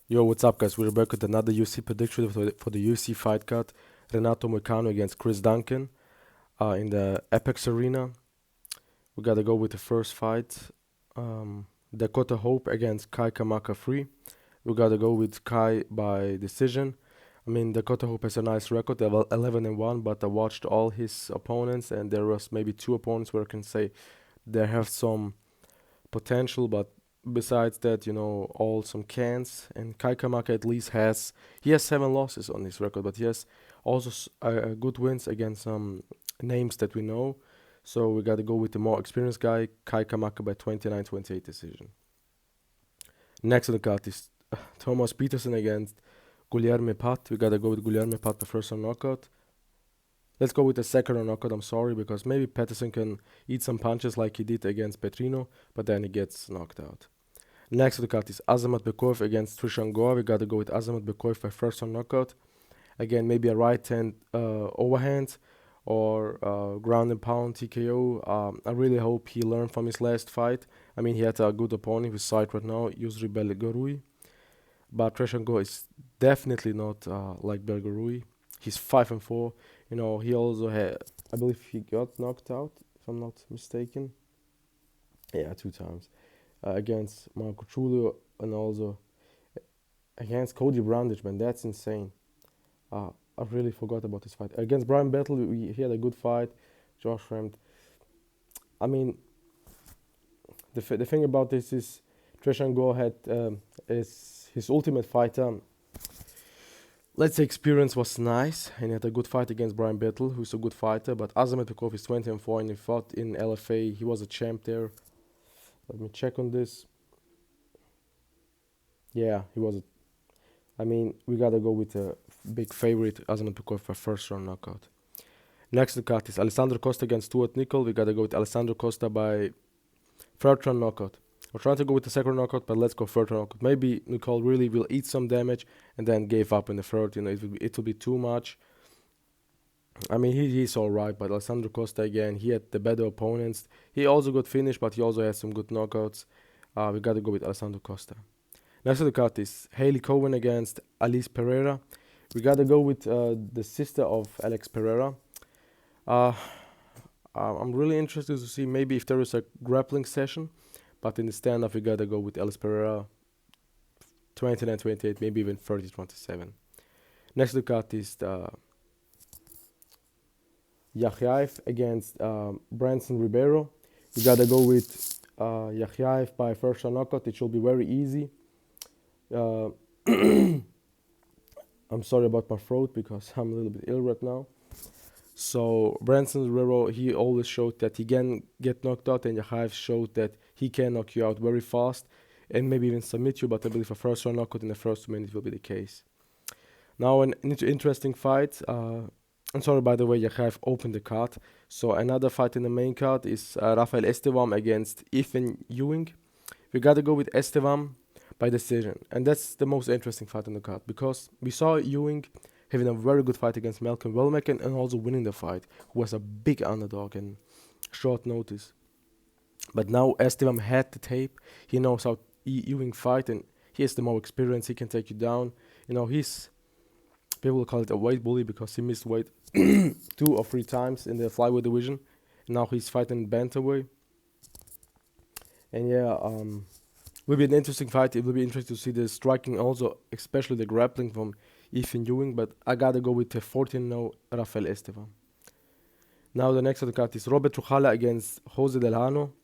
Yo, what's up, guys? We're back with another UFC prediction for the UFC fight card. Renato Moicano against Chris Duncan in the Apex Arena. We gotta go with the first fight. Dakota Hope against Kamaka 3. We gotta go with Kai by decision. I mean, Dakota Hope has a nice record, 11-1, but I watched all his opponents, and there was maybe two opponents where I can say they have some potential, but besides that, all some cans. And Kai Kamaka at least has 7 losses on his record, but he has also good wins against some names that we know. So we got to go with the more experienced guy, Kai Kamaka, by 29-28 decision. Next on the card is Thomas Petersen against Guilherme Pat. We got to go with Guilherme Pat by first round knockout. Let's go with the second round knockout. I'm sorry, because maybe Petersen can eat some punches like he did against Petrino, but then he gets knocked out. Next to the card is Azamat Bekoev against Tresean Gore. We gotta go with Azamat Bekoev by first round knockout. Again, maybe a right hand overhand or ground and pound TKO. I really hope he learned from his last fight. I mean, he had a good opponent with side right now, Yusri Belgorui. But Tresean Gore is definitely not like Belgorui. He's 5-4. He also had, I believe he got knocked out, if I'm not mistaken. Yeah, 2 times. Against Marco Trulio and also against Cody Brandage, man. That's insane. I really forgot about this fight. Against Brian Battle, he had a good fight. Josh Ramd. I mean, the thing about this is Tresean Gore had is his ultimate fighter. Let's say experience was nice, and he had a good fight against Brian Battle, who's a good fighter. But Azamat Bekoev is 20-4, and he fought in LFA. He was a champ there. Let me check on this. Yeah, he was. We gotta go with a big favorite, Azamat Bekoev, for first round knockout. Next to the card is Alessandro Costa against Stewart Nicoll. We gotta go with Alessandro Costa by third round knockout. We're trying to go with the second knockout, but let's go third round knockout. Maybe Nicoll really will eat some damage and then gave up in the third. It will be too much. I mean, he's all right, but Alessandro Costa, again, he had the better opponents. He also got finished, but he also had some good knockouts. We got to go with Alessandro Costa. Next to the card is Hailey Cowan against Alice Pereira. We got to go with the sister of Alex Pereira. I'm really interested to see maybe if there is a grappling session, but in the stand-up, we got to go with Alice Pereira 29-28, maybe even 30-27. Next to the card is Yakhyaev against Brendson Ribeiro. You gotta go with Yakhyaev by first round knockout. It should be very easy. I'm sorry about my throat because I'm a little bit ill right now. So Brendson Ribeiro, he always showed that he can get knocked out, and Yakhyaev showed that he can knock you out very fast and maybe even submit you. But I believe a first round knockout in the first 2 minutes will be the case. Now an interesting fight. I'm sorry, by the way, Yakhyaev opened the card. So another fight in the main card is Rafael Estevam against Ethyn Ewing. We gotta go with Estevam by decision. And that's the most interesting fight in the card, because we saw Ewing having a very good fight against Malcolm Welmack and also winning the fight, who was a big underdog and short notice. But now Estevam had the tape. He knows how Ewing fight, and he has the more experience. He can take you down. People call it a weight bully because he missed weight 2 or 3 times in the flyweight division. Now he's fighting bantamweight. And will be an interesting fight. It will be interesting to see the striking also, especially the grappling from Ethyn Ewing. But I gotta go with the 14-0 Rafael Estevam. Now the next on the card is Robert Ruchala against Jose Delano.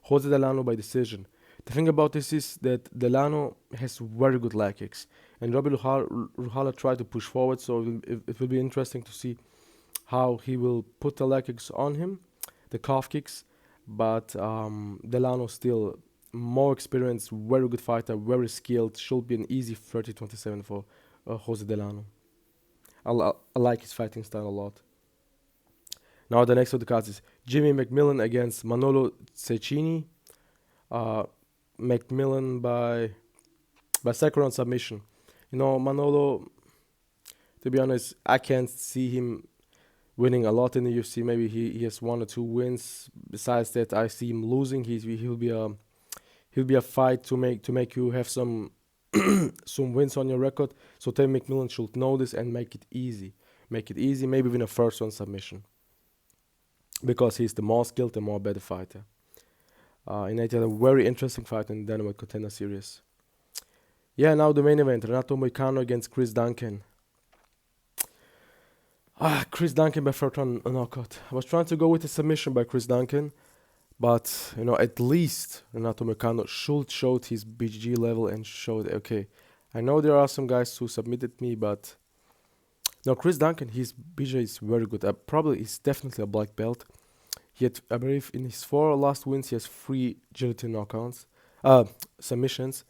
Jose Delano by decision. The thing about this is that Delano has very good leg kicks, and Robert Ruchala tried to push forward, so it will be interesting to see how he will put the leg kicks on him, the calf kicks. But Delano still more experienced, very good fighter, very skilled. Should be an easy 30-27 for Jose Delano. I like his fighting style a lot. Now the next of the cards is Jimmy McMillen against Manolo Zecchini. McMillen by second round submission. Manolo, to be honest, I can't see him winning a lot in the UFC. Maybe he has 1 or 2 wins. Besides that, I see him losing. He'll be a fight to make you have some some wins on your record. So Tate McMillen should know this and make it easy. Make it easy, maybe win a first round submission. Because he's the more skilled and more better fighter. And it had a very interesting fight in the Dynamite Contender Series. Yeah, now the main event, Renato Moicano against Chris Duncan. Chris Duncan by third round knockout. I was trying to go with a submission by Chris Duncan, but at least Renato Moicano should show his BJJ level and showed, okay, I know there are some guys who submitted me, but no, Chris Duncan, his BJJ is very good. Probably is definitely a black belt. He had, I believe, in his 4 last wins, he has 3 guillotine knockouts, submissions.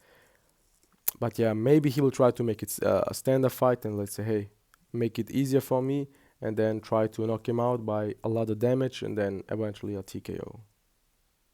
But yeah, maybe he will try to make it a standard fight and let's say, hey, make it easier for me and then try to knock him out by a lot of damage and then eventually a TKO.